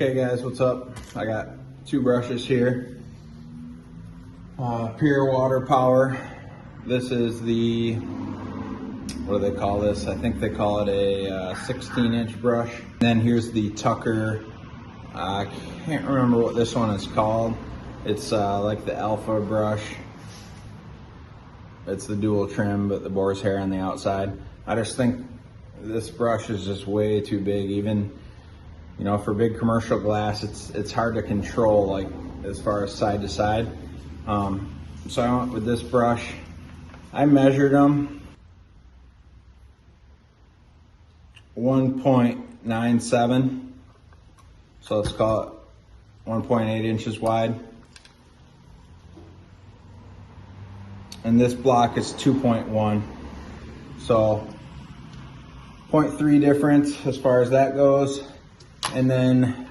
Okay guys, what's up? I got two brushes here. Pure Water Power. This is the, what do they call this? I think they call it a 16-inch brush. Then here's the Tucker, I can't remember what this one is called. It's like the Alpha brush. It's the dual trim, but the boar's hair on the outside. I just think this brush is just way too big. Even, you know, for big commercial glass, it's hard to control, like as far as side to side. So I went with this brush. I measured them 1.97, so let's call it 1.8 inches wide. And this block is 2.1, so 0.3 difference as far as that goes. And then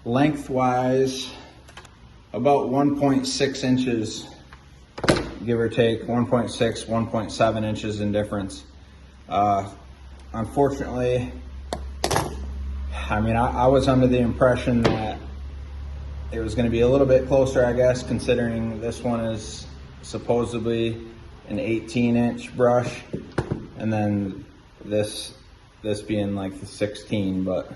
lengthwise, about 1.6 inches, give or take, 1.6, 1.7 inches in difference. Unfortunately, I mean, I was under the impression that it was going to be a little bit closer, I guess, considering this one is supposedly an 18-inch brush, and then this being like the 16, but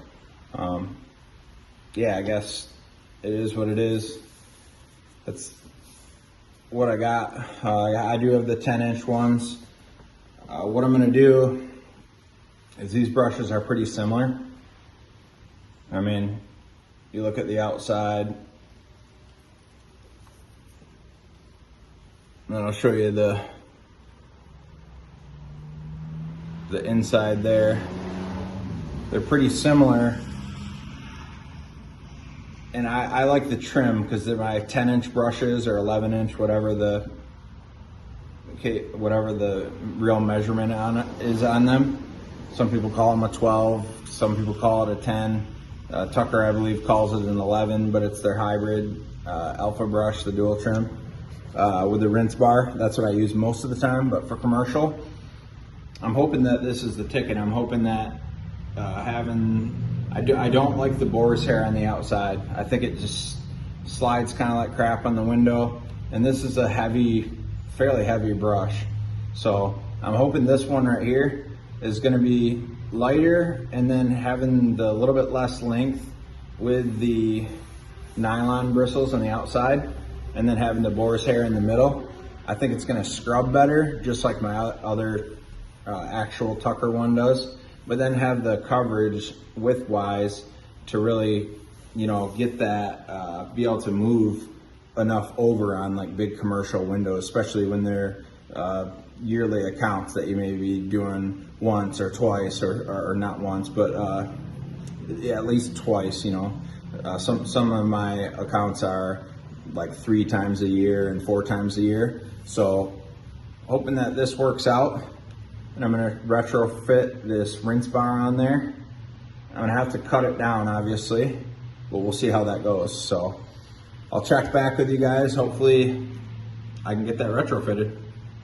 yeah, I guess it is what it is. That's what I got. I do have the 10-inch ones. What I'm gonna do is, these brushes are pretty similar. I mean, you look at the outside, and then I'll show you the inside there. They're pretty similar. And I like the trim because they're my 10-inch brushes or 11-inch, whatever the real measurement on it is on them. Some people call them a 12, some people call it a 10. Tucker, I believe, calls it an 11, but it's their hybrid Alpha brush, the dual trim with the rinse bar. That's what I use most of the time, but for commercial, I'm hoping that this is the ticket. I'm hoping that I don't like the boar's hair on the outside. I think it just slides kind of like crap on the window. And this is a fairly heavy brush. So I'm hoping this one right here is gonna be lighter, and then having the little bit less length with the nylon bristles on the outside, and then having the boar's hair in the middle. I think it's gonna scrub better, just like my other actual Tucker one does. But then have the coverage width-wise to really, you know, get that, be able to move enough over on like big commercial windows, especially when they're yearly accounts that you may be doing once or twice, or not once, but yeah, at least twice, you know. Some of my accounts are like 3 times a year and 4 times a year. So hoping that this works out. And I'm gonna retrofit this rinse bar on there. I'm gonna have to cut it down, obviously, but we'll see how that goes. So I'll check back with you guys. Hopefully I can get that retrofitted,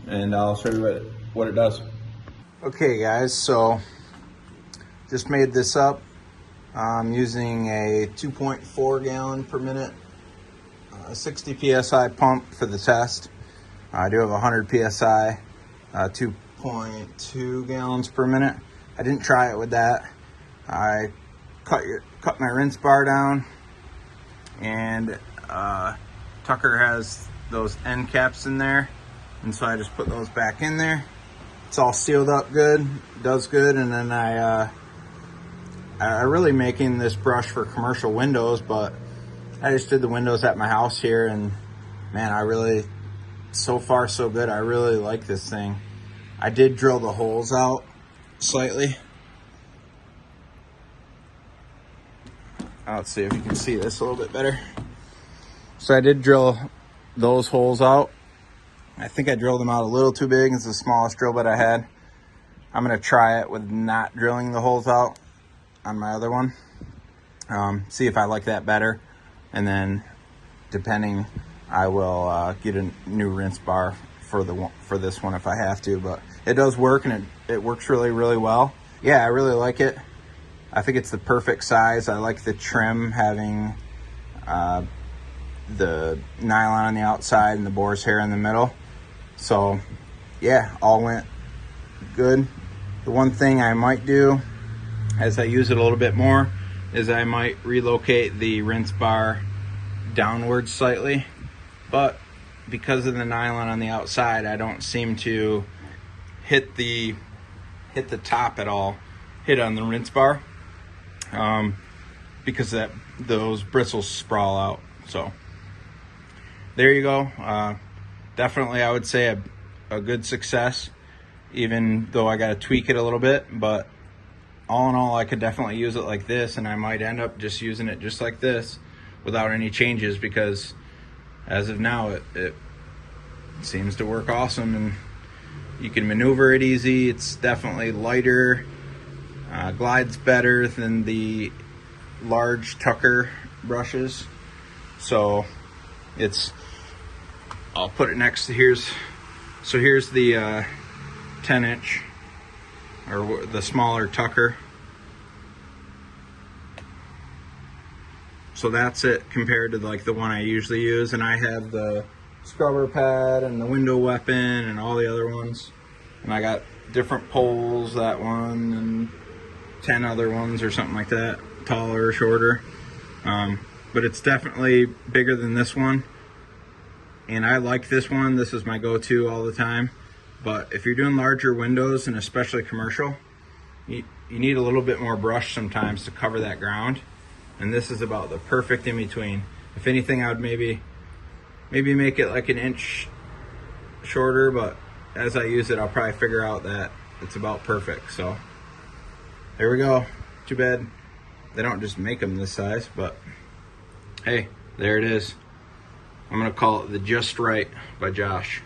and I'll show you what it does. Okay guys, so just made this up. I'm using a 2.4 gallon per minute, 60 PSI pump for the test. I do have 100 PSI, 2.2 gallons per minute. I didn't try it with that. I cut my rinse bar down, and Tucker has those end caps in there, and so I just put those back in there. It's all sealed up good, does good. And then I really making this brush for commercial windows, but I just did the windows at my house here, and man, so far so good. I really like this thing. I did drill the holes out slightly. Let's see if you can see this a little bit better. So I did drill those holes out. I think I drilled them out a little too big. It's the smallest drill bit I had. I'm gonna try it with not drilling the holes out on my other one. See if I like that better. And then, depending, I will get a new rinse bar for this one if I have to, but it does work, and it works really, really well. Yeah, I really like it. I think it's the perfect size. I like the trim having the nylon on the outside and the boar's hair in the middle. So yeah, all went good. The one thing I might do as I use it a little bit more is I might relocate the rinse bar downwards slightly, but because of the nylon on the outside, I don't seem to hit the top at all, hit on the rinse bar, because those bristles sprawl out. So there you go. Definitely, I would say a good success, even though I got to tweak it a little bit. But all in all, I could definitely use it like this, and I might end up just using it just like this without any changes, because as of now it seems to work awesome, and you can maneuver it easy. It's definitely lighter, glides better than the large Tucker brushes. So I'll put it next to here's the 10-inch, or the smaller Tucker. So that's it compared to like the one I usually use, and I have the scrubber pad and the window weapon and all the other ones, and I got different poles, that one and 10 other ones or something like that, taller or shorter, but it's definitely bigger than this one, and I like this one. This is my go-to all the time. But if you're doing larger windows, and especially commercial, you need a little bit more brush sometimes to cover that ground, and this is about the perfect in between. If anything, I would maybe make it like an inch shorter, but as I use it, I'll probably figure out that it's about perfect. So there we go. Too bad they don't just make them this size, but hey, there it is. I'm gonna call it the Just Right by Josh.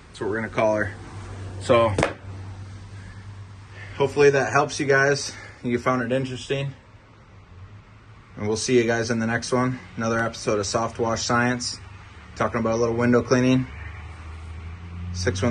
That's what we're gonna call her. So hopefully that helps you guys. You found it interesting. And we'll see you guys in the next one. Another episode of Soft Wash Science. Talking about a little window cleaning. 613